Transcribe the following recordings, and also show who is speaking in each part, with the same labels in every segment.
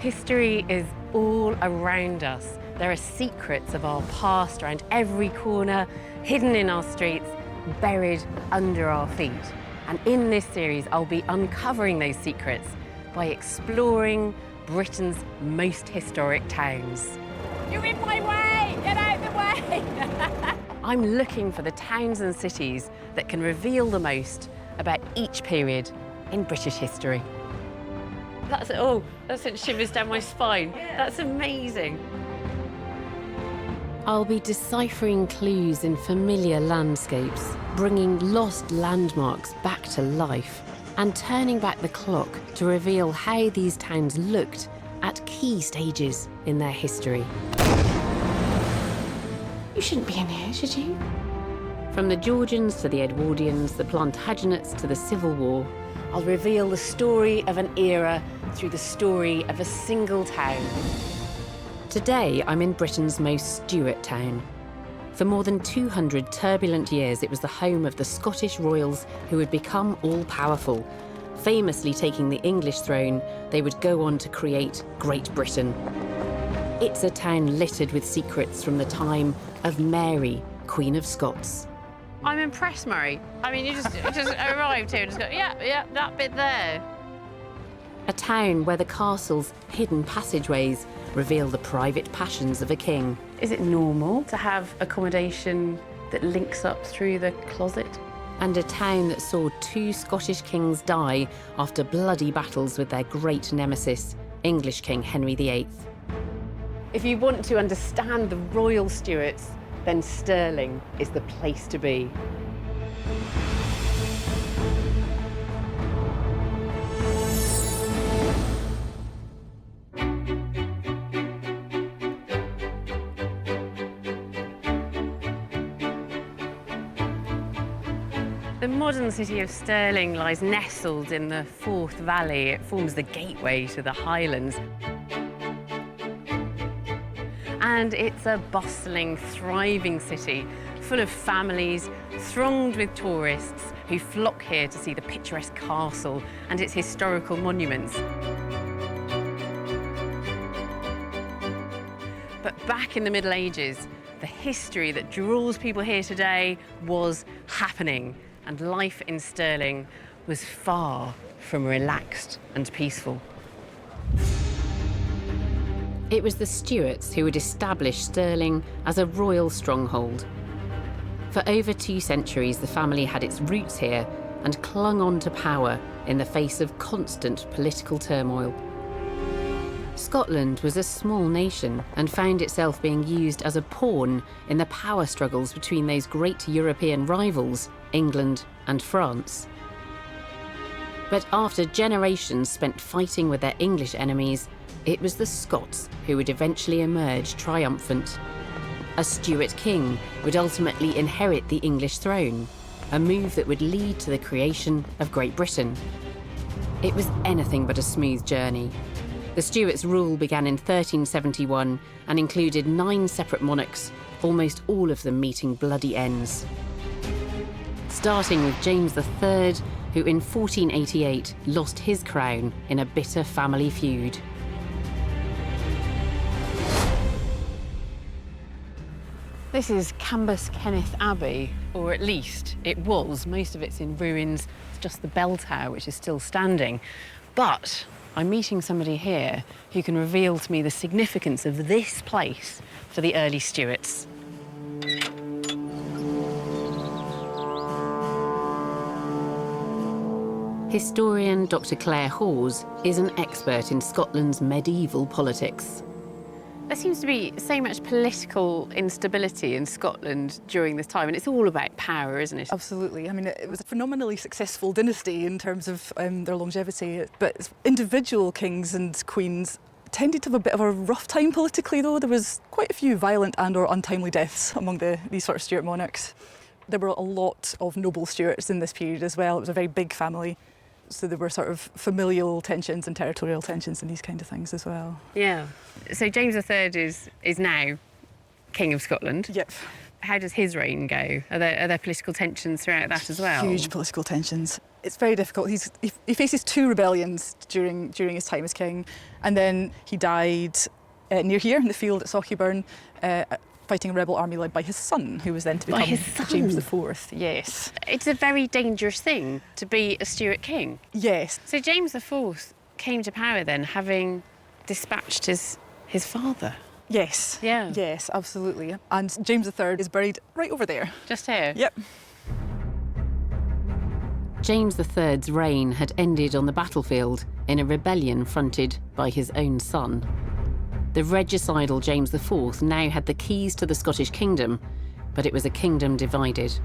Speaker 1: History is all around us. There are secrets of our past around every corner, hidden in our streets, buried under our feet. And in this series, I'll be uncovering those secrets by exploring Britain's most historic towns.
Speaker 2: You're in my way! Get out of the way!
Speaker 1: I'm looking for the towns and cities that can reveal the most about each period in British history. That sent shivers down my spine. Yeah. That's amazing. I'll be deciphering clues in familiar landscapes, bringing lost landmarks back to life, and turning back the clock to reveal how these towns looked at key stages in their history.
Speaker 2: You shouldn't be in here, should you?
Speaker 1: From the Georgians to the Edwardians, the Plantagenets to the Civil War, I'll reveal the story of an era through the story of a single town. Today, I'm in Britain's most Stuart town. For more than 200 turbulent years, it was the home of the Scottish royals who would become all-powerful. Famously taking the English throne, they would go on to create Great Britain. It's a town littered with secrets from the time of Mary, Queen of Scots. I'm impressed, Murray. I mean, you just arrived here and just go, yeah, that bit there. A town where the castle's hidden passageways reveal the private passions of a king. Is it normal to have accommodation that links up through the closet? And a town that saw 2 Scottish kings die after bloody battles with their great nemesis, English King Henry VIII. If you want to understand the royal Stuarts, then Stirling is the place to be. The modern city of Stirling lies nestled in the Forth Valley. It forms the gateway to the Highlands. And it's a bustling, thriving city, full of families, thronged with tourists who flock here to see the picturesque castle and its historical monuments. But back in the Middle Ages, the history that draws people here today was happening, and life in Stirling was far from relaxed and peaceful. It was the Stuarts who had established Stirling as a royal stronghold. For over 2 centuries, the family had its roots here and clung on to power in the face of constant political turmoil. Scotland was a small nation and found itself being used as a pawn in the power struggles between those great European rivals, England and France. But after generations spent fighting with their English enemies, it was the Scots who would eventually emerge triumphant. A Stuart king would ultimately inherit the English throne, a move that would lead to the creation of Great Britain. It was anything but a smooth journey. The Stuarts' rule began in 1371 and included 9 separate monarchs, almost all of them meeting bloody ends. Starting with James III, who in 1488 lost his crown in a bitter family feud. This is Cambus Kenneth Abbey, or at least it was. Most of it's in ruins. It's just the bell tower, which is still standing. But I'm meeting somebody here who can reveal to me the significance of this place for the early Stuarts. Historian Dr. Claire Hawes is an expert in Scotland's medieval politics. There seems to be so much political instability in Scotland during this time, and it's all about power, isn't it?
Speaker 3: Absolutely. I mean, it was a phenomenally successful dynasty in terms of their longevity, but individual kings and queens tended to have a bit of a rough time politically, though. There was quite a few violent and or untimely deaths among these sort of Stuart monarchs. There were a lot of noble Stuarts in this period as well. It was a very big family. So there were sort of familial tensions and territorial tensions and these kind of things as well.
Speaker 1: Yeah. So James III is now King of Scotland.
Speaker 3: Yep.
Speaker 1: How does his reign go? Are there political tensions throughout that as well?
Speaker 3: Huge political tensions. It's very difficult. He faces 2 rebellions during his time as king, and then he died near here in the field at Sauchieburn, fighting a rebel army led by his son, who was then to become James IV. Yes.
Speaker 1: It's a very dangerous thing to be a Stuart king.
Speaker 3: Yes.
Speaker 1: So James IV came to power then, having dispatched his father.
Speaker 3: Yes.
Speaker 1: Yeah.
Speaker 3: Yes, absolutely. And James III is buried right over there.
Speaker 1: Just here?
Speaker 3: Yep.
Speaker 1: James III's reign had ended on the battlefield in a rebellion fronted by his own son. The regicidal James IV now had the keys to the Scottish kingdom, but it was a kingdom divided.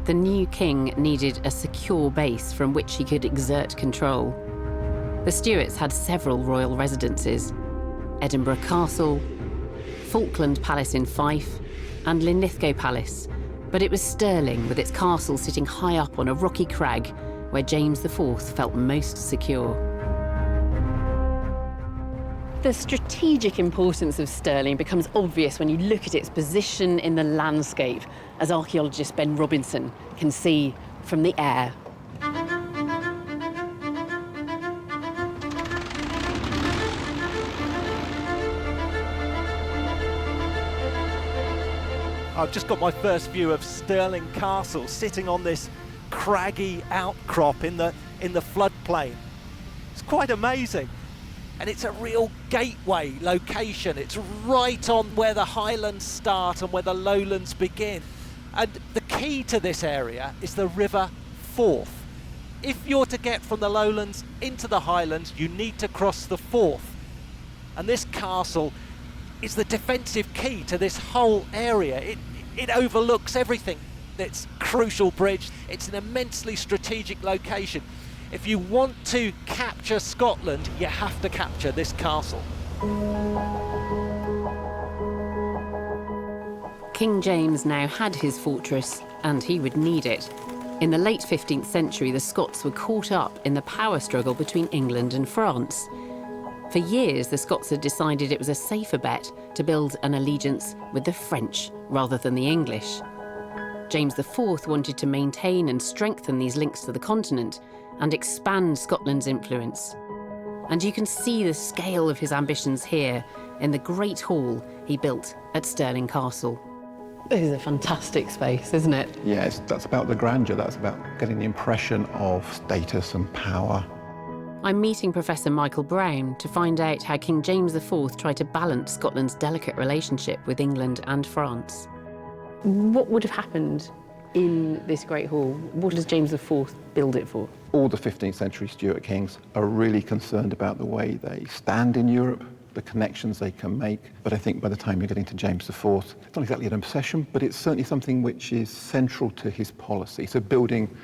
Speaker 1: The new king needed a secure base from which he could exert control. The Stuarts had several royal residences: Edinburgh Castle, Falkland Palace in Fife, and Linlithgow Palace, but it was Stirling, with its castle sitting high up on a rocky crag, where James IV felt most secure. The strategic importance of Stirling becomes obvious when you look at its position in the landscape, as archaeologist Ben Robinson can see from the air.
Speaker 4: I've just got my first view of Stirling Castle, sitting on this craggy outcrop in the floodplain. It's quite amazing, and it's a real gateway location. It's right on where the highlands start and where the lowlands begin. And the key to this area is the River Forth. If you're to get from the lowlands into the highlands, you need to cross the Forth. And this castle is the defensive key to this whole area. It overlooks everything. It's a crucial bridge. It's an immensely strategic location. If you want to capture Scotland, you have to capture this castle.
Speaker 1: King James now had his fortress, and he would need it. In the late 15th century, the Scots were caught up in the power struggle between England and France. For years, the Scots had decided it was a safer bet to build an allegiance with the French rather than the English. James IV wanted to maintain and strengthen these links to the continent and expand Scotland's influence. And you can see the scale of his ambitions here in the great hall he built at Stirling Castle. This is a fantastic space, isn't it?
Speaker 5: Yes, that's about the grandeur. That's about getting the impression of status and power.
Speaker 1: I'm meeting Professor Michael Brown to find out how King James IV tried to balance Scotland's delicate relationship with England and France. What would have happened in this great hall? What does James IV build it for?
Speaker 5: All the 15th century Stuart kings are really concerned about the way they stand in Europe, the connections they can make. But I think by the time you're getting to James IV, it's not exactly an obsession, but it's certainly something which is central to his policy. So building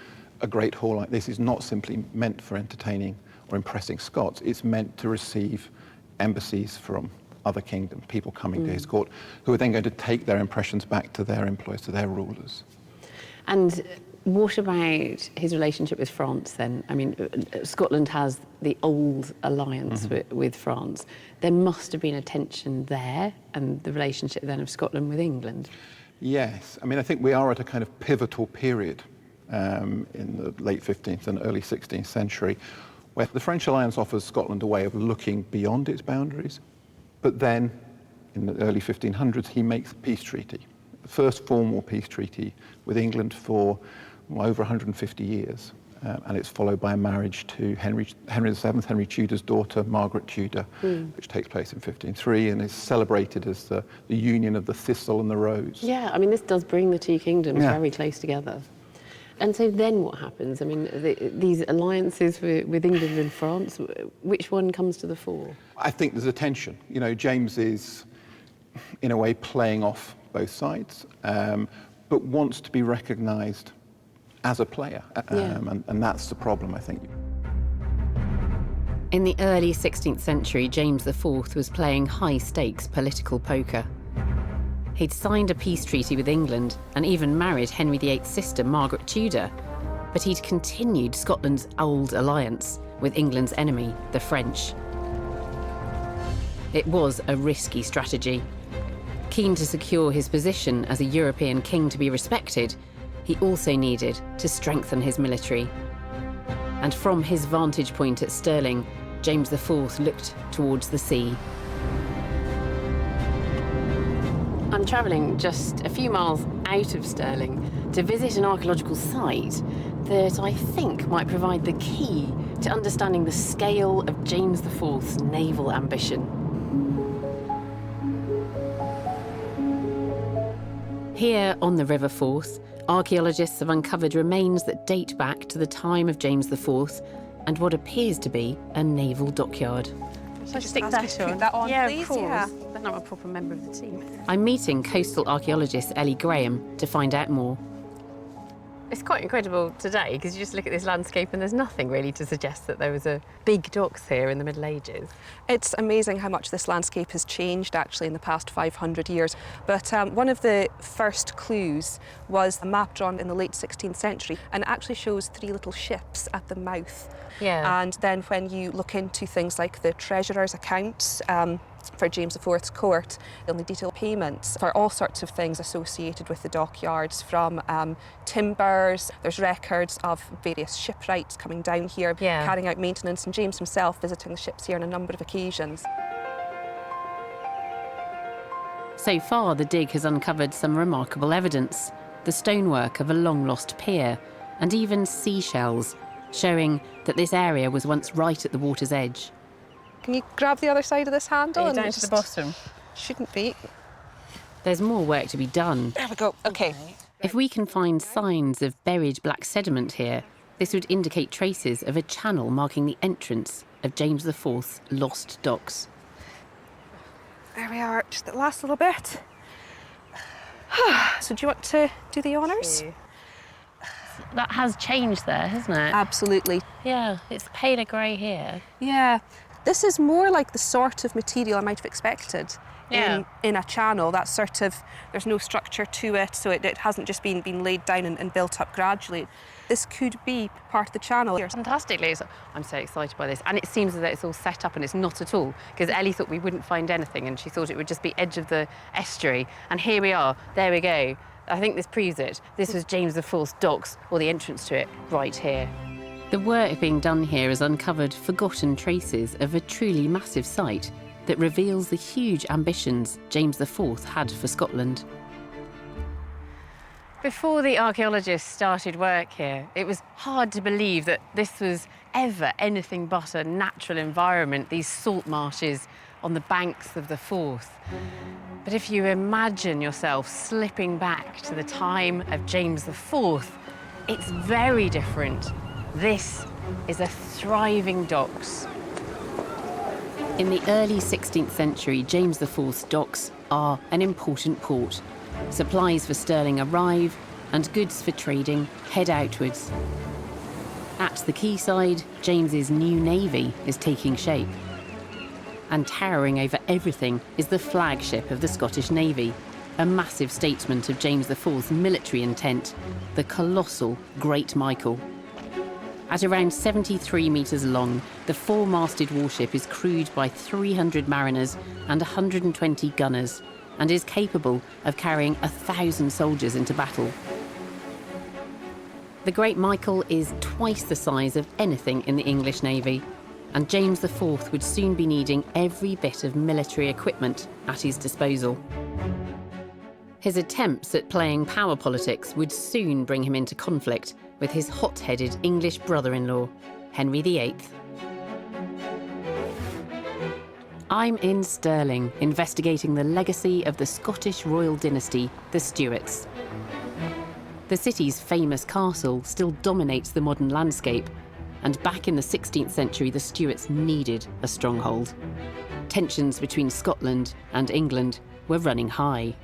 Speaker 5: a great hall like this is not simply meant for entertaining or impressing Scots. It's meant to receive embassies from other kingdoms, people coming to his court, who are then going to take their impressions back to their employers, to their rulers.
Speaker 1: And what about his relationship with France then? I mean, Scotland has the old alliance with France. There must have been a tension there, and the relationship then of Scotland with England.
Speaker 5: Yes, I mean, I think we are at a kind of pivotal period in the late 15th and early 16th century, where the French alliance offers Scotland a way of looking beyond its boundaries. But then, in the early 1500s, he makes a peace treaty, the first formal peace treaty with England for over 150 years. And it's followed by a marriage to Henry VII, Henry Tudor's daughter, Margaret Tudor, which takes place in 1503 and is celebrated as the union of the thistle and the rose.
Speaker 1: Yeah, I mean, this does bring the two kingdoms very close together. And so then what happens? I mean, these alliances with England and France, which one comes to the fore?
Speaker 5: I think there's a tension. You know, James is, in a way, playing off both sides, but wants to be recognised as a player. And that's the problem, I think.
Speaker 1: In the early 16th century, James IV was playing high-stakes political poker. He'd signed a peace treaty with England and even married Henry VIII's sister, Margaret Tudor, but he'd continued Scotland's old alliance with England's enemy, the French. It was a risky strategy. Keen to secure his position as a European king to be respected, he also needed to strengthen his military. And from his vantage point at Stirling, James IV looked towards the sea. I'm travelling just a few miles out of Stirling to visit an archaeological site that I think might provide the key to understanding the scale of James IV's naval ambition. Here on the River Forth, archaeologists have uncovered remains that date back to the time of James IV and what appears to be a naval dockyard.
Speaker 2: Shall I stick that on,
Speaker 1: yeah,
Speaker 2: please?
Speaker 1: of course.
Speaker 2: Yeah.
Speaker 1: Then I'm a proper member of the team. I'm meeting coastal archaeologist Ellie Graham to find out more. It's quite incredible today because you just look at this landscape and there's nothing really to suggest that there was a big docks here in the Middle Ages.
Speaker 6: It's amazing how much this landscape has changed actually in the past 500 years. But one of the first clues was a map drawn in the late 16th century and it actually shows 3 little ships at the mouth.
Speaker 1: Yeah.
Speaker 6: And then when you look into things like the treasurer's accounts, for James IV's court, they'll need detailed payments for all sorts of things associated with the dockyards, from timbers. There's records of various shipwrights coming down here, carrying out maintenance, and James himself visiting the ships here on a number of occasions.
Speaker 1: So far, the dig has uncovered some remarkable evidence. The stonework of a long-lost pier, and even seashells, showing that this area was once right at the water's edge.
Speaker 6: Can you grab the other side of this handle?
Speaker 1: Are you down to the bottom?
Speaker 6: Shouldn't be.
Speaker 1: There's more work to be done.
Speaker 6: There we go. Okay.
Speaker 1: If we can find signs of buried black sediment here, this would indicate traces of a channel marking the entrance of James IV's lost docks.
Speaker 6: There we are. Just the last little bit. So do you want to do the honours?
Speaker 1: That has changed there, hasn't it?
Speaker 6: Absolutely.
Speaker 1: Yeah, it's paler grey here.
Speaker 6: Yeah. This is more like the sort of material I might have expected in a channel. That sort of, there's no structure to it, so it hasn't just been laid down and built up gradually. This could be part of the channel.
Speaker 1: Fantastically. I'm so excited by this. And it seems as though it's all set up, and it's not at all, because Ellie thought we wouldn't find anything, and she thought it would just be edge of the estuary. And here we are. There we go. I think this proves it. This was James IV's docks, or the entrance to it, right here. The work being done here has uncovered forgotten traces of a truly massive site that reveals the huge ambitions James IV had for Scotland. Before the archaeologists started work here, it was hard to believe that this was ever anything but a natural environment, these salt marshes on the banks of the Forth. But if you imagine yourself slipping back to the time of James IV, it's very different. This is a thriving docks. In the early 16th century, James IV's docks are an important port. Supplies for Stirling arrive and goods for trading head outwards. At the quayside, James's new navy is taking shape. And towering over everything is the flagship of the Scottish Navy, a massive statement of James IV's military intent, the colossal Great Michael. At around 73 metres long, the 4-masted warship is crewed by 300 mariners and 120 gunners, and is capable of carrying 1,000 soldiers into battle. The Great Michael is twice the size of anything in the English Navy, and James IV would soon be needing every bit of military equipment at his disposal. His attempts at playing power politics would soon bring him into conflict with his hot-headed English brother-in-law, Henry VIII. I'm in Stirling, investigating the legacy of the Scottish royal dynasty, the Stuarts. The city's famous castle still dominates the modern landscape, and back in the 16th century, the Stuarts needed a stronghold. Tensions between Scotland and England were running high.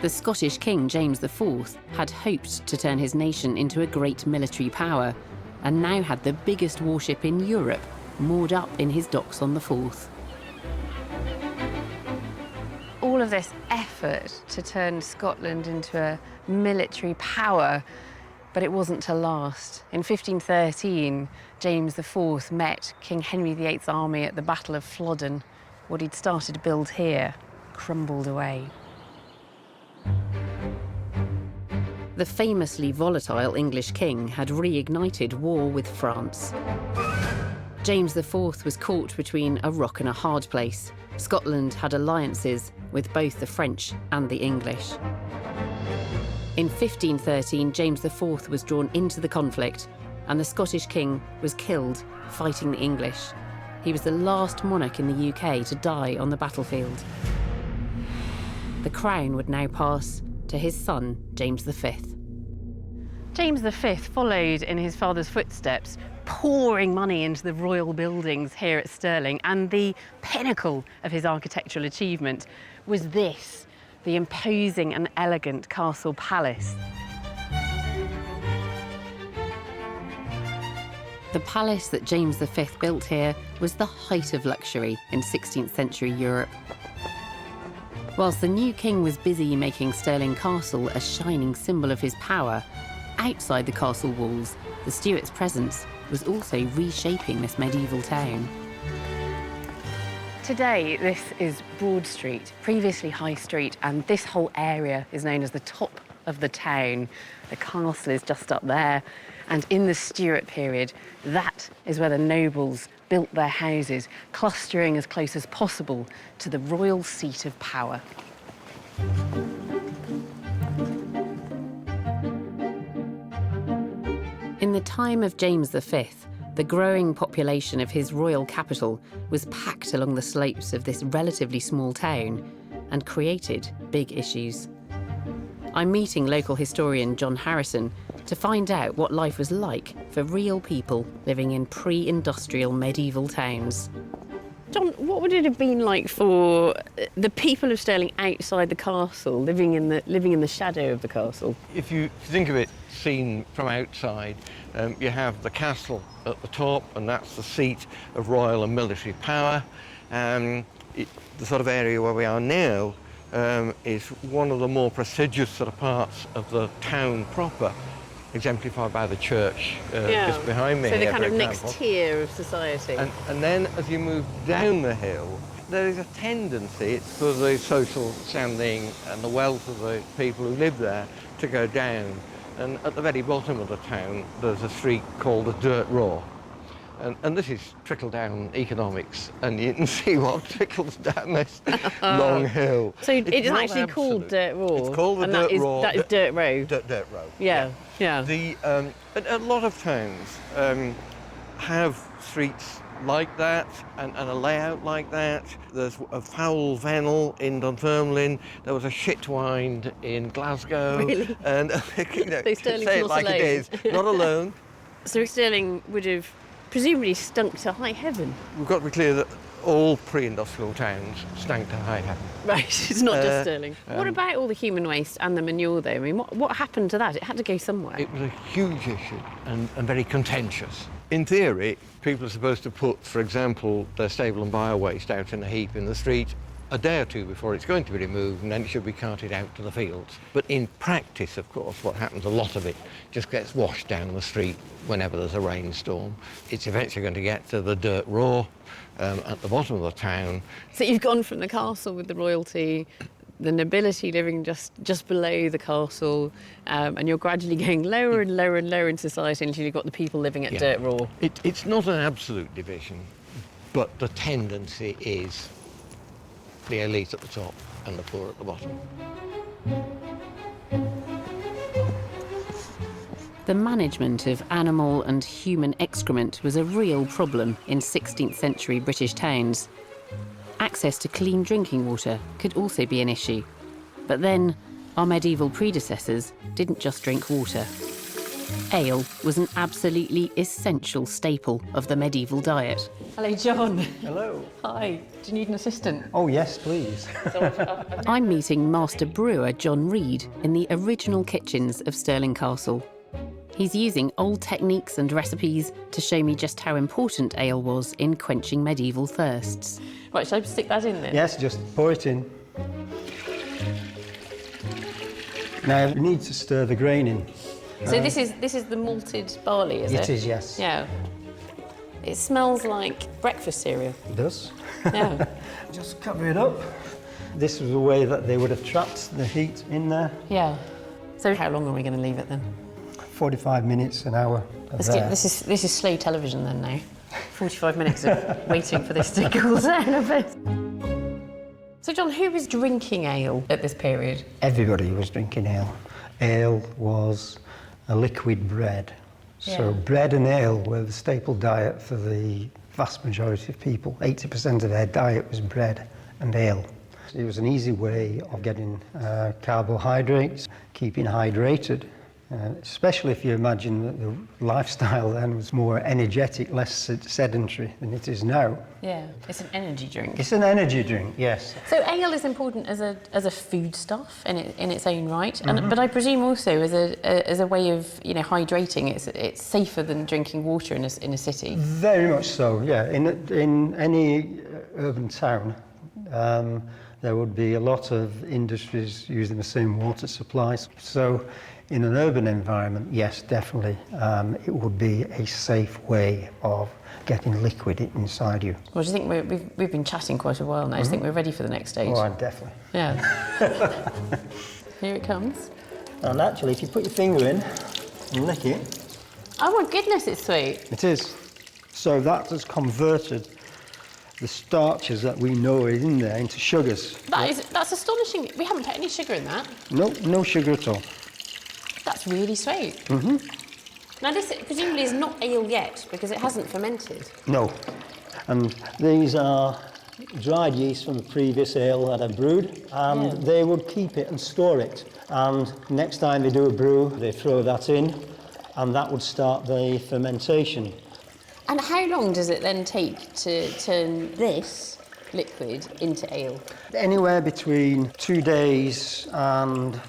Speaker 1: The Scottish King James IV had hoped to turn his nation into a great military power, and now had the biggest warship in Europe moored up in his docks on the Forth. All of this effort to turn Scotland into a military power, but it wasn't to last. In 1513, James IV met King Henry VIII's army at the Battle of Flodden. What he'd started to build here crumbled away. The famously volatile English king had reignited war with France. James IV was caught between a rock and a hard place. Scotland had alliances with both the French and the English. In 1513, James IV was drawn into the conflict, and the Scottish king was killed fighting the English. He was the last monarch in the UK to die on the battlefield. The crown would now pass to his son, James V. James V followed in his father's footsteps, pouring money into the royal buildings here at Stirling, and the pinnacle of his architectural achievement was this, the imposing and elegant castle palace. The palace that James V built here was the height of luxury in 16th century Europe. Whilst the new king was busy making Stirling Castle a shining symbol of his power, outside the castle walls, the Stuarts' presence was also reshaping this medieval town. Today, this is Broad Street, previously High Street, and this whole area is known as the top of the town. The castle is just up there, and in the Stuart period, that is where the nobles built their houses, clustering as close as possible to the royal seat of power. In the time of James V, the growing population of his royal capital was packed along the slopes of this relatively small town and created big issues. I'm meeting local historian John Harrison to find out what life was like for real people living in pre-industrial medieval towns. John, what would it have been like for the people of Stirling outside the castle, living in the shadow of the castle?
Speaker 7: If you think of it seen from outside, you have the castle at the top, and that's the seat of royal and military power. The sort of area where we are now is one of the more prestigious sort of parts of the town proper, exemplified by the church just behind me.
Speaker 1: So the
Speaker 7: here,
Speaker 1: kind of
Speaker 7: for
Speaker 1: next
Speaker 7: example.
Speaker 1: tier of society.
Speaker 7: And then as you move down the hill, there is a tendency for the social standing and the wealth of the people who live there to go down. And at the very bottom of the town, there's a street called the Dirt Row. And this is trickle-down economics, and you can see what trickles down this long hill.
Speaker 1: So it's
Speaker 7: not
Speaker 1: actually called Dirt Row?
Speaker 7: It's called the
Speaker 1: and
Speaker 7: Dirt Row.
Speaker 1: That is Dirt Row?
Speaker 7: Dirt Row.
Speaker 1: Yeah.
Speaker 7: But a lot of towns have streets like that and a layout like that. There's a Foul Vennel in Dunfermline. There was a Shitwind in Glasgow.
Speaker 1: Really?
Speaker 7: And
Speaker 1: So Stirling's
Speaker 7: say it
Speaker 1: not
Speaker 7: like
Speaker 1: alone.
Speaker 7: it is, not alone.
Speaker 1: So Stirling would have presumably stunk to high heaven.
Speaker 7: We've got to be clear that all pre-industrial towns stank to high heaven.
Speaker 1: Right, it's not just Stirling. What about all the human waste and the manure, though? I mean, what happened to that? It had to go somewhere.
Speaker 7: It was a huge issue and very contentious. In theory, people are supposed to put, for example, their stable and bio waste out in a heap in the street a day or two before it's going to be removed, and then it should be carted out to the fields. But in practice, of course, what happens, a lot of it just gets washed down the street whenever there's a rainstorm. It's eventually going to get to the Dirt Row at the bottom of the town.
Speaker 1: So you've gone from the castle with the royalty, the nobility living just below the castle, and you're gradually going lower and lower and lower in society until you've got the people living at Dirt Row.
Speaker 7: It's not an absolute division, but the tendency is the elite at the top and the poor at the bottom.
Speaker 1: The management of animal and human excrement was a real problem in 16th century British towns. Access to clean drinking water could also be an issue. But then, our medieval predecessors didn't just drink water. Ale was an absolutely essential staple of the medieval diet. Hello, John.
Speaker 8: Hello.
Speaker 1: Hi. Do you need an assistant?
Speaker 8: Oh, yes, please.
Speaker 1: I'm meeting master brewer John Reed in the original kitchens of Stirling Castle. He's using old techniques and recipes to show me just how important ale was in quenching medieval thirsts. Right, shall I stick that in then?
Speaker 8: Yes, just pour it in. Now, you need to stir the grain in.
Speaker 1: So this is the malted barley, is it?
Speaker 8: It is, yes.
Speaker 1: Yeah. It smells like breakfast cereal.
Speaker 8: It does.
Speaker 1: Yeah.
Speaker 8: Just cover it up. This was a way that they would have trapped the heat in there.
Speaker 1: Yeah. So how long are we going to leave it then?
Speaker 8: 45 minutes, an hour.
Speaker 1: This is slow television then now. 45 minutes of waiting for this to cool down a bit. So John, who was drinking ale at this period?
Speaker 8: Everybody was drinking ale. Ale was a liquid bread. So bread and ale were the staple diet for the vast majority of people. 80% of their diet was bread and ale. It was an easy way of getting carbohydrates, keeping hydrated, especially if you imagine that the lifestyle then was more energetic, less sedentary than it is now.
Speaker 1: Yeah, it's an energy drink.
Speaker 8: It's an energy drink, yes.
Speaker 1: So ale is important as a foodstuff in its own right, but I presume also as a way of hydrating. It's safer than drinking water in a city.
Speaker 8: Very much so, yeah. In any urban town, there would be a lot of industries using the same water supplies. So in an urban environment, yes, definitely, it would be a safe way of getting liquid inside you.
Speaker 1: Well, do you think we've been chatting quite a while now? Do you think we're ready for the next stage?
Speaker 8: Oh, definitely.
Speaker 1: Yeah. Here it comes.
Speaker 8: And actually, if you put your finger in and lick it...
Speaker 1: Oh my goodness, it's sweet.
Speaker 8: It is. So that has converted the starches that we know are in there into sugars.
Speaker 1: That's astonishing. We haven't put any sugar in that.
Speaker 8: No sugar at all.
Speaker 1: That's really sweet. Now this presumably is not ale yet because it hasn't fermented.
Speaker 8: No. And these are dried yeast from the previous ale that I brewed, and they would keep it and store it. And next time they do a brew, they throw that in, and that would start the fermentation.
Speaker 1: And how long does it then take to turn this liquid into ale?
Speaker 8: Anywhere between 2 days and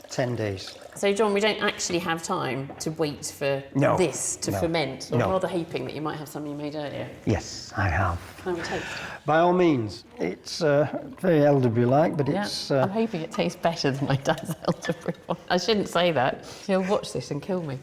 Speaker 8: 10 days.
Speaker 1: So, John, we don't actually have time to wait for this to ferment. I'm rather hoping that you might have something you made earlier.
Speaker 8: Yes, I have.
Speaker 1: How will it taste?
Speaker 8: By all means. It's very Elderberry-like, but it's...
Speaker 1: I'm hoping it tastes better than my dad's Elderberry one. I shouldn't say that. He'll watch this and kill me.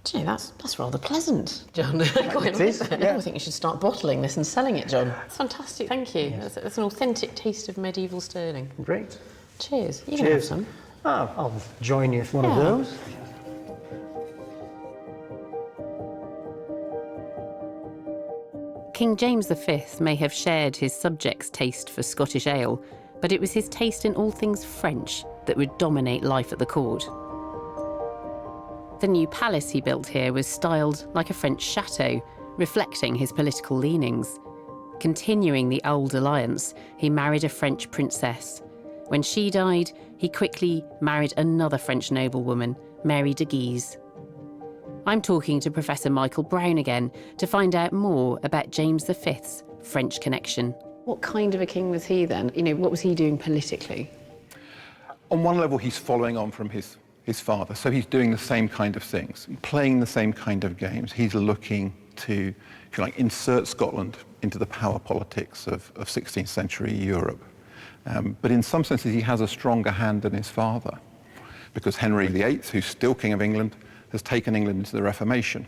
Speaker 1: Gee, that's rather pleasant, John. I quite like that. I think you should start bottling this and selling it, John. It's fantastic, thank you. Yes. That's an authentic taste of medieval Stirling.
Speaker 8: Great.
Speaker 1: Cheers. You can have some.
Speaker 8: Oh, I'll join you with one of those.
Speaker 1: King James V may have shared his subjects' taste for Scottish ale, but it was his taste in all things French that would dominate life at the court. The new palace he built here was styled like a French chateau, reflecting his political leanings. Continuing the old alliance, he married a French princess. When she died, he quickly married another French noblewoman, Mary de Guise. I'm talking to Professor Michael Brown again to find out more about James V's French connection. What kind of a king was he then? What was he doing politically?
Speaker 5: On one level, he's following on from his father, so he's doing the same kind of things, playing the same kind of games. He's looking to, if you like, insert Scotland into the power politics of 16th century Europe. But in some senses, he has a stronger hand than his father, because Henry VIII, who's still King of England, has taken England into the Reformation.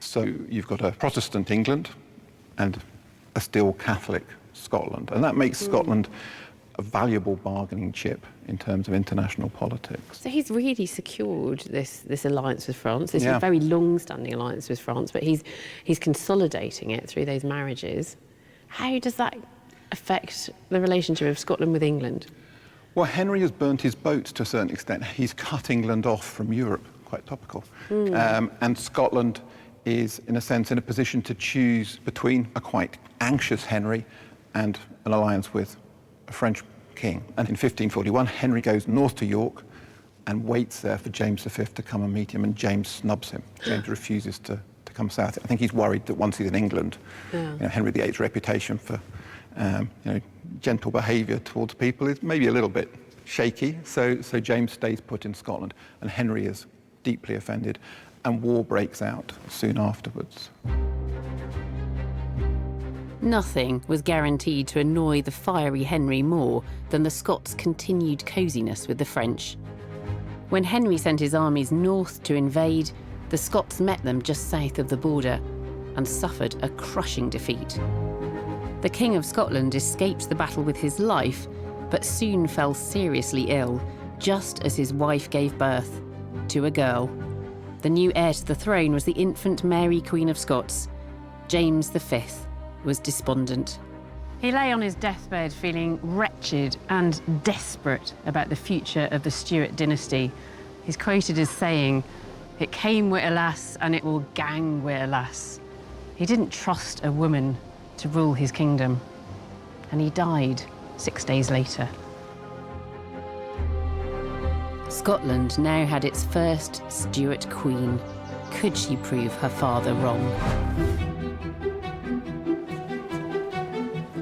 Speaker 5: So you've got a Protestant England and a still Catholic Scotland, and that makes Scotland a valuable bargaining chip in terms of international politics.
Speaker 1: So he's really secured this alliance with France, this very long-standing alliance with France, but he's consolidating it through those marriages. How does that affect the relationship of Scotland with England?
Speaker 5: Well, Henry has burnt his boats to a certain extent. He's cut England off from Europe, quite topical. And Scotland is, in a sense, in a position to choose between a quite anxious Henry and an alliance with a French king. And in 1541, Henry goes north to York and waits there for James V to come and meet him, and James snubs him. James refuses to come south. I think he's worried that once he's in England, Henry VIII's reputation for gentle behaviour towards people is maybe a little bit shaky. So James stays put in Scotland, and Henry is deeply offended, and war breaks out soon afterwards.
Speaker 1: Nothing was guaranteed to annoy the fiery Henry more than the Scots' continued coziness with the French. When Henry sent his armies north to invade, the Scots met them just south of the border and suffered a crushing defeat. The King of Scotland escaped the battle with his life, but soon fell seriously ill, just as his wife gave birth to a girl. The new heir to the throne was the infant Mary, Queen of Scots. James V was despondent. He lay on his deathbed feeling wretched and desperate about the future of the Stuart dynasty. He's quoted as saying, "It came wi' a lass and it will gang wi' a lass." He didn't trust a woman to rule his kingdom, and he died 6 days later. Scotland now had its first Stuart queen. Could she prove her father wrong?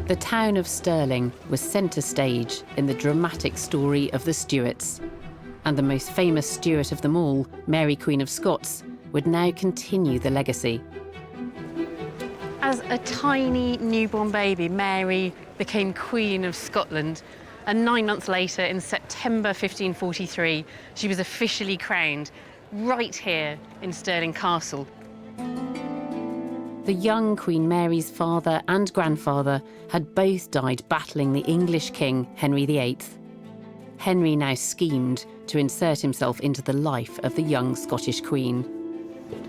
Speaker 1: The town of Stirling was centre stage in the dramatic story of the Stuarts. And the most famous Stuart of them all, Mary, Queen of Scots, would now continue the legacy. As a tiny newborn baby, Mary became Queen of Scotland. And 9 months later, in September 1543, she was officially crowned right here in Stirling Castle. The young Queen Mary's father and grandfather had both died battling the English king, Henry VIII. Henry now schemed to insert himself into the life of the young Scottish queen.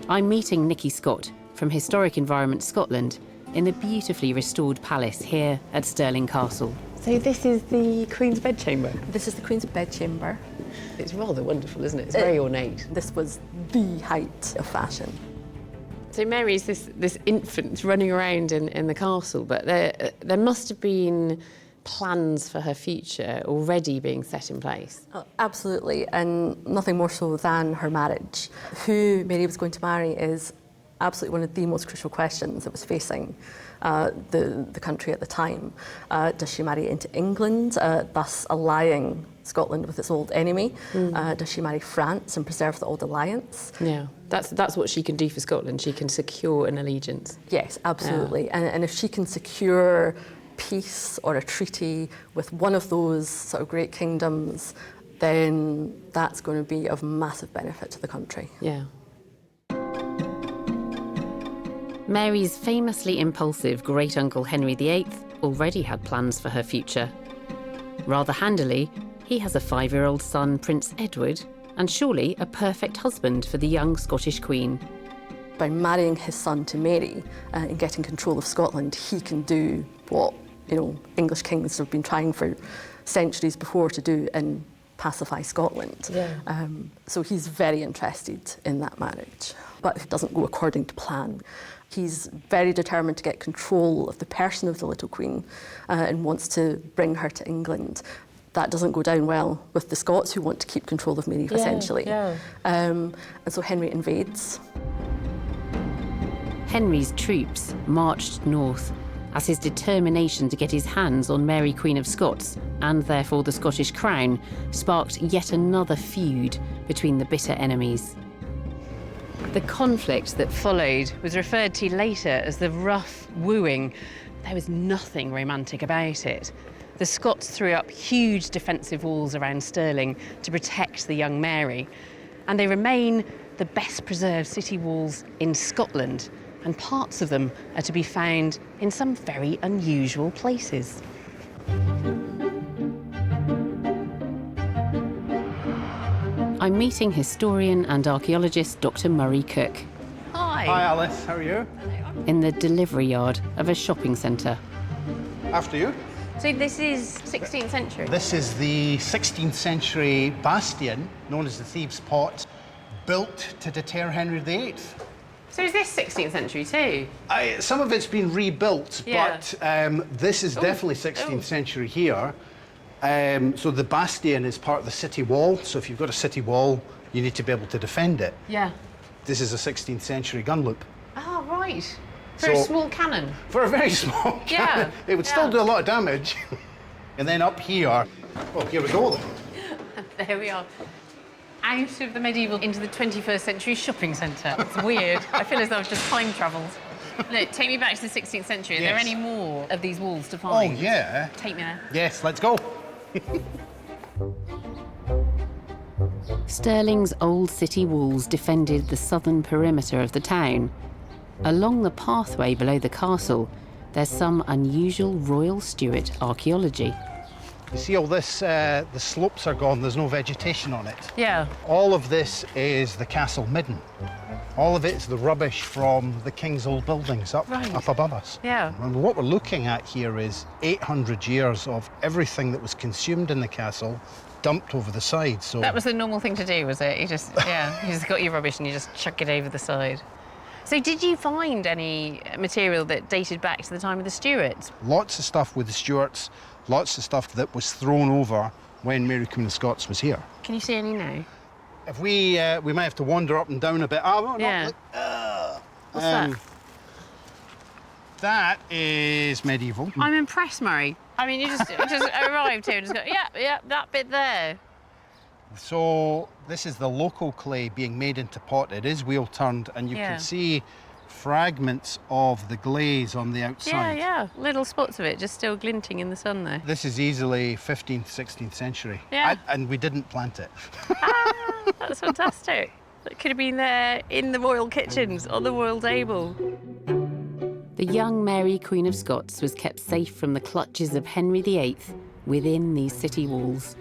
Speaker 1: I'm meeting Nikki Scott from Historic Environment Scotland in the beautifully restored palace here at Stirling Castle. So this is the Queen's bedchamber?
Speaker 9: This is the Queen's bedchamber.
Speaker 1: It's rather wonderful, isn't it? It's very ornate.
Speaker 9: This was the height of fashion.
Speaker 1: So Mary's this infant running around in the castle, but there must have been plans for her future already being set in place.
Speaker 9: Oh, absolutely, and nothing more so than her marriage. Who Mary was going to marry is absolutely one of the most crucial questions that was facing the country at the time. Does she marry into England, thus allying Scotland with its old enemy? Does she marry France and preserve the old alliance?
Speaker 1: Yeah, that's what she can do for Scotland. She can secure an allegiance.
Speaker 9: Yes, absolutely. Yeah. And if she can secure peace or a treaty with one of those sort of great kingdoms, then that's going to be of massive benefit to the country.
Speaker 1: Yeah. Mary's famously impulsive great-uncle Henry VIII already had plans for her future. Rather handily, he has a 5-year-old son, Prince Edward, and surely a perfect husband for the young Scottish Queen.
Speaker 9: By marrying his son to Mary and getting control of Scotland, he can do what English kings have been trying for centuries before to do and pacify Scotland.
Speaker 1: Yeah.
Speaker 9: So he's very interested in that marriage, but it doesn't go according to plan. He's very determined to get control of the person of the little queen and wants to bring her to England. That doesn't go down well with the Scots, who want to keep control of Mary, essentially.
Speaker 1: Yeah.
Speaker 9: And so Henry invades.
Speaker 1: Henry's troops marched north as his determination to get his hands on Mary, Queen of Scots, and therefore the Scottish crown, sparked yet another feud between the bitter enemies. The conflict that followed was referred to later as the rough wooing. There was nothing romantic about it. The Scots threw up huge defensive walls around Stirling to protect the young Mary, and they remain the best preserved city walls in Scotland, and parts of them are to be found in some very unusual places. I'm meeting historian and archaeologist Dr. Murray Cook.
Speaker 10: Hi. Hi, Alice. How are you?
Speaker 1: In the delivery yard of a shopping centre.
Speaker 10: After you.
Speaker 1: So this is 16th century?
Speaker 10: This is the 16th century bastion, known as the Thieves' Pot, built to deter Henry VIII.
Speaker 1: So is this 16th century too?
Speaker 10: Some of it's been rebuilt,
Speaker 1: yeah.
Speaker 10: But this is definitely 16th century here. So the bastion is part of the city wall, so if you've got a city wall, you need to be able to defend it.
Speaker 1: Yeah.
Speaker 10: This is a 16th century gun loop.
Speaker 1: Oh, right. For a small cannon?
Speaker 10: For a very small cannon. It would still do a lot of damage. And then up here, well, here we go then.
Speaker 1: There we are. Out of the medieval into the 21st century shopping centre. It's weird. I feel as though I've just time travelled. Look, take me back to the 16th century. Are there any more of these walls to find?
Speaker 10: Oh, yeah.
Speaker 1: Take me there.
Speaker 10: Yes, let's go.
Speaker 1: Stirling's old city walls defended the southern perimeter of the town. Along the pathway below the castle there's some unusual Royal Stuart archaeology.
Speaker 10: You see all this, the slopes are gone, there's no vegetation on it.
Speaker 1: Yeah.
Speaker 10: All of this is the castle midden. All of it's the rubbish from the king's old buildings up above us.
Speaker 1: Yeah.
Speaker 10: And what we're looking at here is 800 years of everything that was consumed in the castle dumped over the side. So
Speaker 1: That was the normal thing to do, was it? You just, yeah, you just got your rubbish and you just chuck it over the side. So did you find any material that dated back to the time of the Stuarts?
Speaker 10: lots of stuff with the Stuarts, lots of stuff that was thrown over when Mary Queen of Scots was here.
Speaker 1: Can you see any now?
Speaker 10: If we might have to wander up and down a bit. Oh,
Speaker 1: Yeah. What's that?
Speaker 10: That is medieval.
Speaker 1: I'm impressed, Murray. I mean, you just arrived here and just go, yeah, that bit there.
Speaker 10: So this is the local clay being made into pot. It is wheel turned, and you can see fragments of the glaze on the outside.
Speaker 1: Yeah, little spots of it just still glinting in the sun there.
Speaker 10: This is easily 15th, 16th century.
Speaker 1: Yeah.
Speaker 10: And we didn't plant it.
Speaker 1: That's fantastic. That could have been there in the royal kitchens, on the royal table. The young Mary, Queen of Scots, was kept safe from the clutches of Henry VIII within these city walls.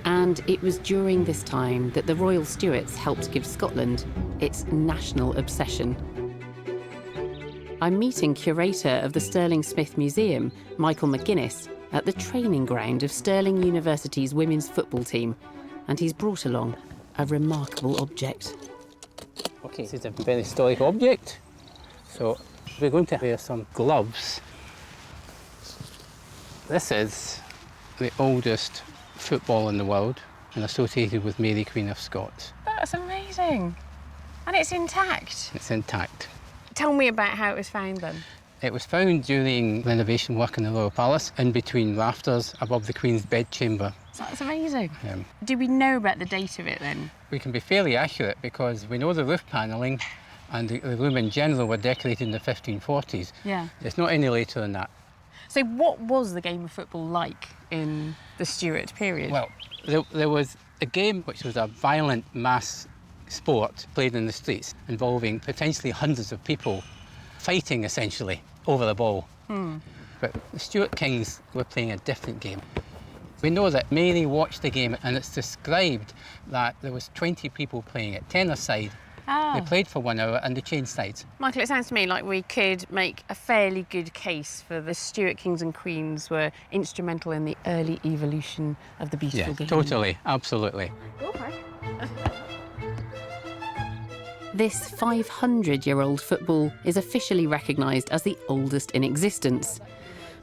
Speaker 1: And it was during this time that the Royal Stuarts helped give Scotland its national obsession. I'm meeting curator of the Stirling Smith Museum, Michael McGuinness, at the training ground of Stirling University's women's football team, and he's brought along a remarkable object.
Speaker 11: Okay, this is a very historic object. So we're going to wear some gloves. This is the oldest football in the world and associated with Mary, Queen of Scots.
Speaker 1: That's amazing. And it's intact.
Speaker 11: It's intact.
Speaker 1: Tell me about how it was found then.
Speaker 11: It was found during renovation work in the Royal Palace, in between rafters above the Queen's bedchamber.
Speaker 1: That's amazing. Do we know about the date of it then?
Speaker 11: We can be fairly accurate because we know the roof panelling and the room in general were decorated in the 1540s.
Speaker 1: Yeah.
Speaker 11: It's not any later than that.
Speaker 1: So what was the game of football like in the Stuart period?
Speaker 11: Well, there was a game which was a violent mass sport played in the streets involving potentially hundreds of people fighting essentially over the ball. But the Stuart kings were playing a different game. We know that Mary watched the game and it's described that there was 20 people playing it, 10 a side. They played for 1 hour and they changed sides.
Speaker 1: Michael, it sounds to me like we could make a fairly good case for the Stuart kings and queens were instrumental in the early evolution of the beautiful game.
Speaker 11: Totally, absolutely.
Speaker 1: Okay. This 500-year-old football is officially recognised as the oldest in existence.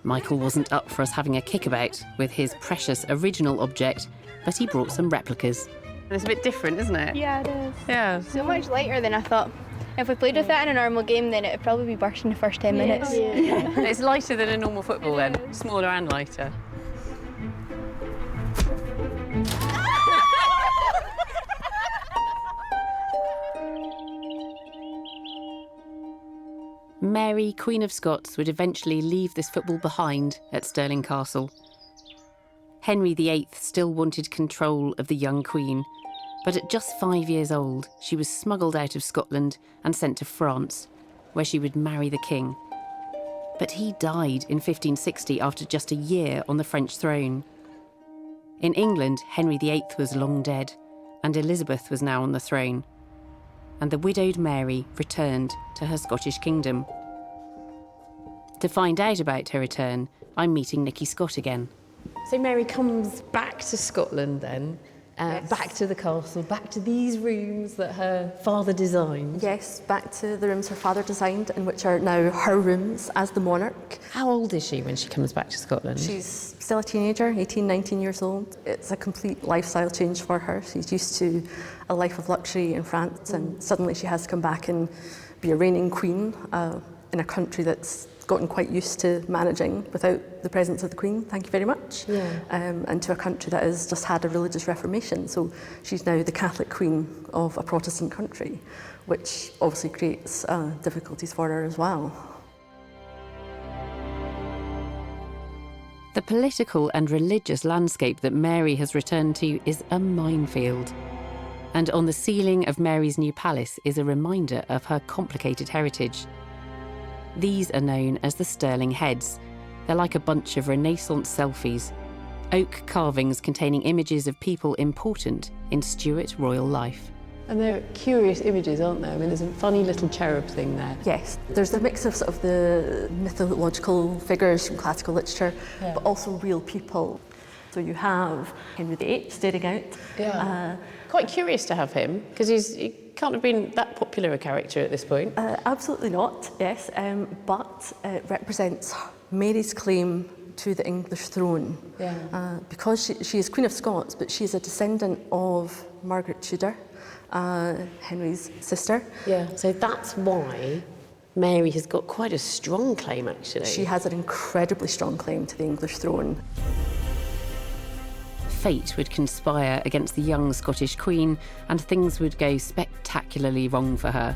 Speaker 1: Michael wasn't up for us having a kickabout with his precious original object, but he brought some replicas. It's a bit different, isn't it?
Speaker 12: Yeah, it is.
Speaker 1: Yeah.
Speaker 12: So much lighter than I thought. If we played with it in a normal game, then it'd probably be burst in the first 10 minutes.
Speaker 1: Yeah. It's lighter than a normal football then, smaller and lighter. Mary, Queen of Scots, would eventually leave this football behind at Stirling Castle. Henry VIII still wanted control of the young Queen, but at just 5 years old, she was smuggled out of Scotland and sent to France, where she would marry the king. But he died in 1560 after just a year on the French throne. In England, Henry VIII was long dead, and Elizabeth was now on the throne. And the widowed Mary returned to her Scottish kingdom. To find out about her return, I'm meeting Nikki Scott again.
Speaker 13: So Mary comes back to Scotland then, back to the castle, back to these rooms that her father designed.
Speaker 9: Yes, back to the rooms her father designed and which are now her rooms as the monarch.
Speaker 13: How old is she when she comes back to Scotland?
Speaker 9: She's still a teenager, 18, 19 years old. It's a complete lifestyle change for her. She's used to a life of luxury in France and suddenly she has to come back and be a reigning queen in a country that's gotten quite used to managing without the presence of the Queen, thank you very much, and to a country that has just had a religious reformation. So she's now the Catholic Queen of a Protestant country, which obviously creates difficulties for her as well.
Speaker 1: The political and religious landscape that Mary has returned to is a minefield. And on the ceiling of Mary's new palace is a reminder of her complicated heritage. These are known as the Stirling Heads. They're like a bunch of Renaissance selfies. Oak carvings containing images of people important in Stuart royal life.
Speaker 13: And they're curious images, aren't they? I mean, there's a funny little cherub thing there.
Speaker 9: Yes, there's a mix of sort of the mythological figures from classical literature, but also real people. So you have Henry VIII staring out.
Speaker 13: Yeah. Quite curious to have him, because he can't have been that popular a character at this point.
Speaker 9: Absolutely not, yes, but it represents Mary's claim to the English throne.
Speaker 13: Yeah.
Speaker 9: Because she is Queen of Scots, but she is a descendant of Margaret Tudor, Henry's sister.
Speaker 13: Yeah, so that's why Mary has got quite a strong claim, actually.
Speaker 9: She has an incredibly strong claim to the English throne.
Speaker 1: Fate would conspire against the young Scottish Queen, and things would go spectacularly wrong for her.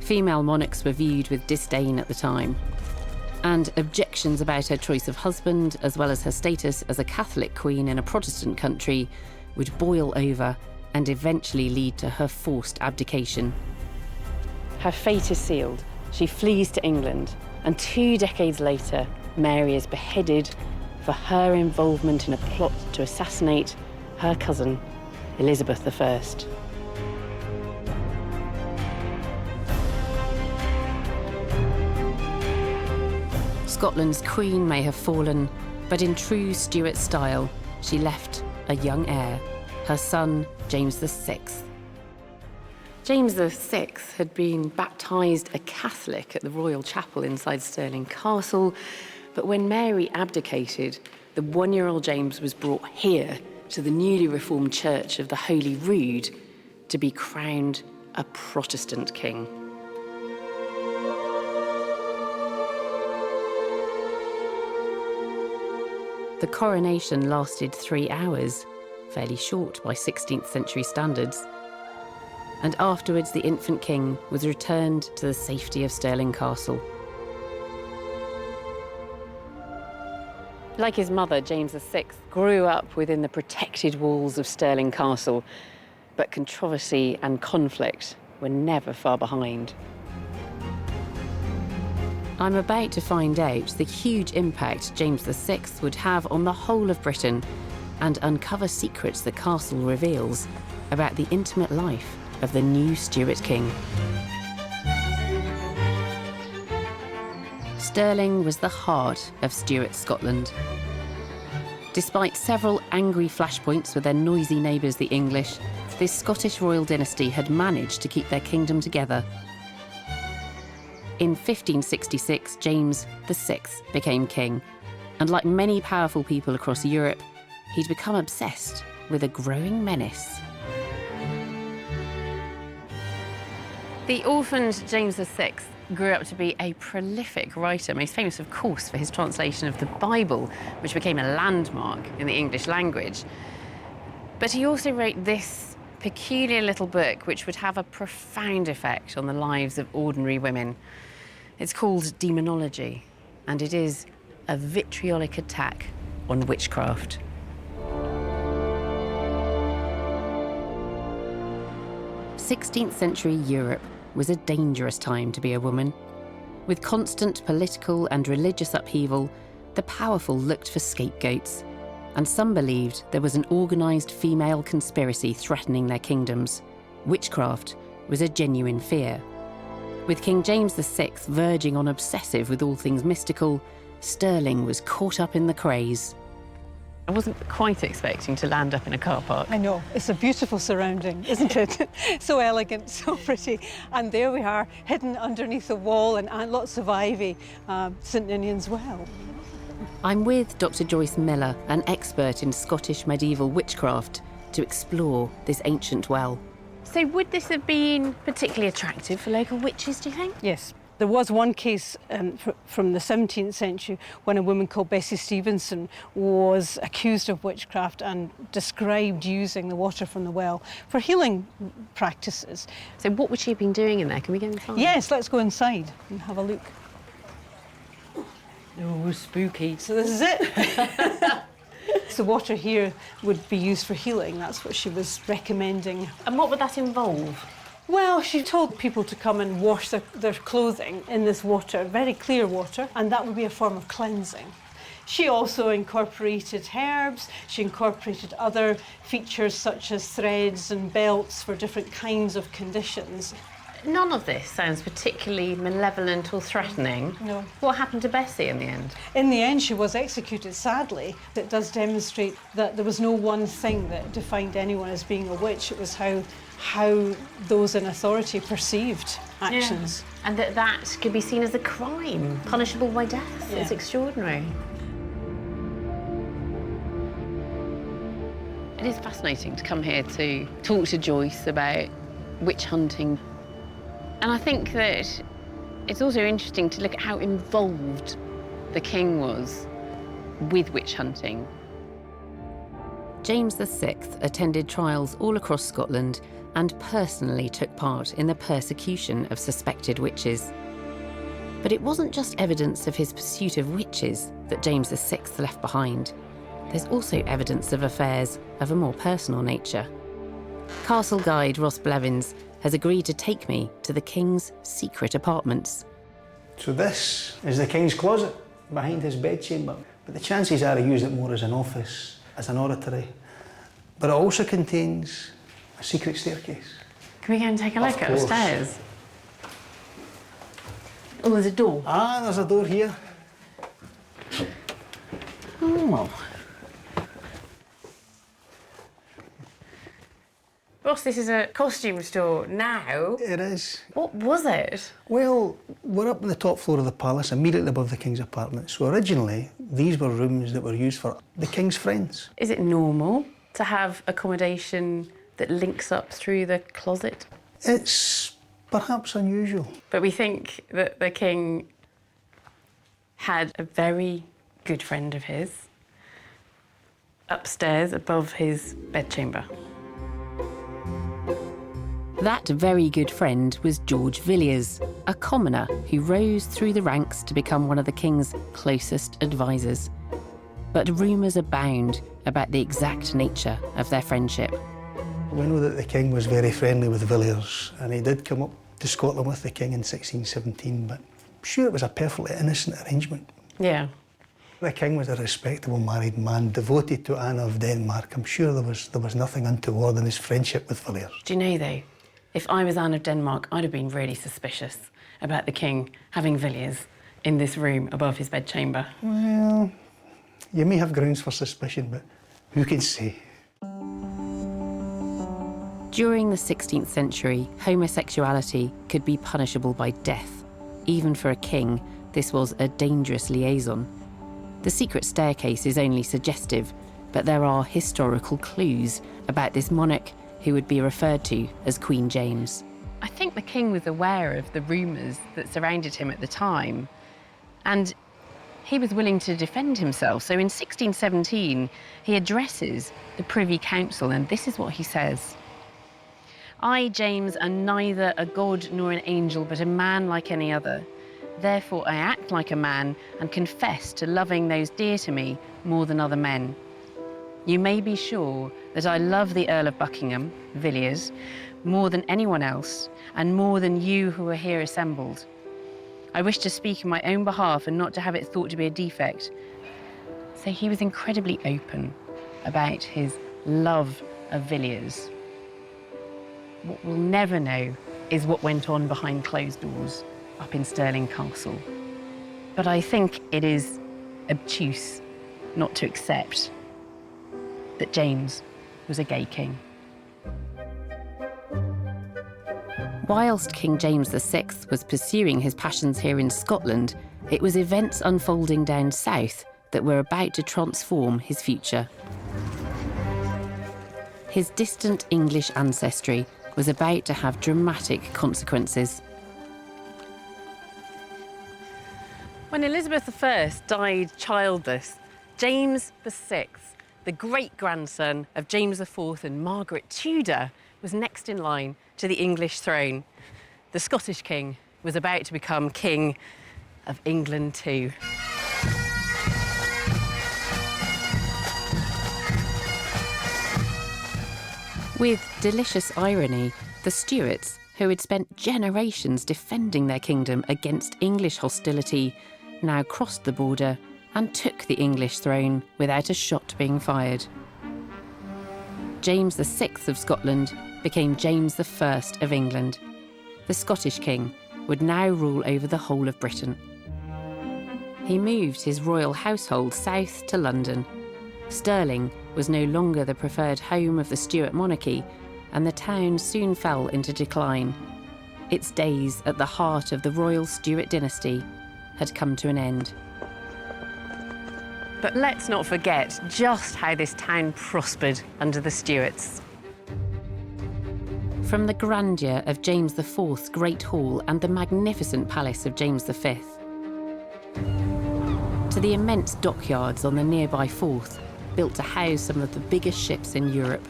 Speaker 1: Female monarchs were viewed with disdain at the time, and objections about her choice of husband, as well as her status as a Catholic queen in a Protestant country, would boil over and eventually lead to her forced abdication. Her fate is sealed. She flees to England, and 2 decades later, Mary is beheaded for her involvement in a plot to assassinate her cousin, Elizabeth I. Scotland's queen may have fallen, but in true Stuart style, she left a young heir, her son, James VI. James VI had been baptised a Catholic at the Royal Chapel inside Stirling Castle, but when Mary abdicated, the 1-year-old James was brought here to the newly reformed Church of the Holy Rood to be crowned a Protestant king. The coronation lasted 3 hours, fairly short by 16th century standards. And afterwards, the infant king was returned to the safety of Stirling Castle. Like his mother, James VI grew up within the protected walls of Stirling Castle, but controversy and conflict were never far behind. I'm about to find out the huge impact James VI would have on the whole of Britain and uncover secrets the castle reveals about the intimate life of the new Stuart king. Stirling was the heart of Stuart Scotland. Despite several angry flashpoints with their noisy neighbours, the English, this Scottish royal dynasty had managed to keep their kingdom together. In 1566, James VI became king, and like many powerful people across Europe, he'd become obsessed with a growing menace. The orphaned James VI grew up to be a prolific writer, most famous, of course, for his translation of the Bible, which became a landmark in the English language. But he also wrote this peculiar little book, which would have a profound effect on the lives of ordinary women. It's called Demonology, and it is a vitriolic attack on witchcraft. Sixteenth century Europe was a dangerous time to be a woman. With constant political and religious upheaval, the powerful looked for scapegoats, and some believed there was an organised female conspiracy threatening their kingdoms. Witchcraft was a genuine fear. With King James VI verging on obsessive with all things mystical, Stirling was caught up in the craze. I wasn't quite expecting to land up in a car park.
Speaker 14: I know, it's a beautiful surrounding, isn't it? So elegant, so pretty. And there we are, hidden underneath a wall and lots of ivy, St Ninian's Well.
Speaker 1: I'm with Dr. Joyce Miller, an expert in Scottish medieval witchcraft, to explore this ancient well. So would this have been particularly attractive for local witches, do you think?
Speaker 14: Yes. There was one case from the 17th century when a woman called Bessie Stevenson was accused of witchcraft and described using the water from the well for healing practices.
Speaker 13: So what would she have been doing in there? Can we go inside?
Speaker 14: Yes, let's go inside and have a look.
Speaker 13: Oh, spooky.
Speaker 14: So this is it. So water here would be used for healing. That's what she was recommending.
Speaker 13: And what would that involve?
Speaker 14: Well, she told people to come and wash their clothing in this water, very clear water, and that would be a form of cleansing. She also incorporated herbs, she incorporated other features such as threads and belts for different kinds of conditions.
Speaker 1: None of this sounds particularly malevolent or threatening.
Speaker 14: No.
Speaker 1: What happened to Bessie in the end?
Speaker 14: In the end, she was executed, sadly. It does demonstrate that there was no one thing that defined anyone as being a witch. It was how those in authority perceived actions.
Speaker 1: Yeah. And that could be seen as a crime, punishable by death.
Speaker 14: Yeah.
Speaker 1: It's extraordinary. It is fascinating to come here to talk to Joyce about witch hunting. And I think that it's also interesting to look at how involved the king was with witch hunting. James VI attended trials all across Scotland and personally took part in the persecution of suspected witches. But it wasn't just evidence of his pursuit of witches that James VI left behind. There's also evidence of affairs of a more personal nature. Castle guide Ross Blevins has agreed to take me to the King's secret apartments.
Speaker 15: So this is the King's closet behind his bedchamber. But the chances are he used it more as an office, as an oratory. But it also contains a secret staircase.
Speaker 1: Can we go and take a look upstairs? Oh, there's a door.
Speaker 15: Ah, there's a door here.
Speaker 1: Oh. Ross, this is a costume store now.
Speaker 15: It is.
Speaker 1: What was it?
Speaker 15: Well, we're up on the top floor of the palace, immediately above the King's apartment. So originally, these were rooms that were used for the King's friends.
Speaker 1: Is it normal to have accommodation that links up through the closet?
Speaker 15: It's perhaps unusual.
Speaker 1: But we think that the King had a very good friend of his upstairs above his bedchamber. That very good friend was George Villiers, a commoner who rose through the ranks to become one of the King's closest advisors. But rumours abound about the exact nature of their friendship.
Speaker 15: We know that the King was very friendly with Villiers, and he did come up to Scotland with the King in 1617, but I'm sure it was a perfectly innocent arrangement.
Speaker 1: Yeah.
Speaker 15: The King was a respectable married man, devoted to Anne of Denmark. I'm sure there was nothing untoward in his friendship with Villiers.
Speaker 1: Do you know, though, if I was Anne of Denmark, I'd have been really suspicious about the King having Villiers in this room above his bedchamber.
Speaker 15: Well, you may have grounds for suspicion, but who can say?
Speaker 1: During the 16th century, homosexuality could be punishable by death. Even for a king, this was a dangerous liaison. The secret staircase is only suggestive, but there are historical clues about this monarch who would be referred to as Queen James. I think the king was aware of the rumours that surrounded him at the time, and he was willing to defend himself. So in 1617, he addresses the Privy Council, and this is what he says. I, James, am neither a god nor an angel, but a man like any other. Therefore, I act like a man and confess to loving those dear to me more than other men. You may be sure that I love the Earl of Buckingham, Villiers, more than anyone else, and more than you who are here assembled. I wish to speak in my own behalf and not to have it thought to be a defect. So he was incredibly open about his love of Villiers. What we'll never know is what went on behind closed doors up in Stirling Castle. But I think it is obtuse not to accept that James was a gay king. Whilst King James VI was pursuing his passions here in Scotland, it was events unfolding down south that were about to transform his future. His distant English ancestry was about to have dramatic consequences. When Elizabeth I died childless, James VI, the great-grandson of James IV and Margaret Tudor, was next in line to the English throne. The Scottish king was about to become king of England too. With delicious irony, the Stuarts, who had spent generations defending their kingdom against English hostility, now crossed the border and took the English throne without a shot being fired. James VI of Scotland became James I of England. The Scottish king would now rule over the whole of Britain. He moved his royal household south to London. Stirling was no longer the preferred home of the Stuart monarchy, and the town soon fell into decline. Its days at the heart of the royal Stuart dynasty had come to an end. But let's not forget just how this town prospered under the Stuarts. From the grandeur of James IV's Great Hall and the magnificent palace of James V, to the immense dockyards on the nearby Forth, built to house some of the biggest ships in Europe.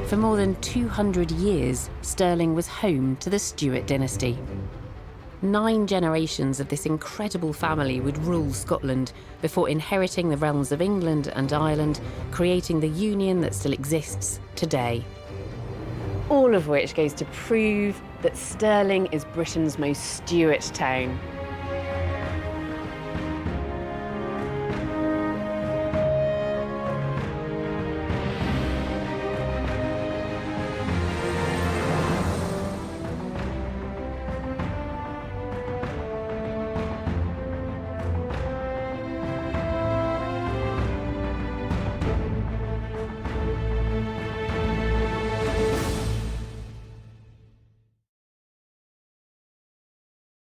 Speaker 1: For more than 200 years, Stirling was home to the Stuart dynasty. 9 generations of this incredible family would rule Scotland before inheriting the realms of England and Ireland, creating the union that still exists today. All of which goes to prove that Stirling is Britain's most Stuart town.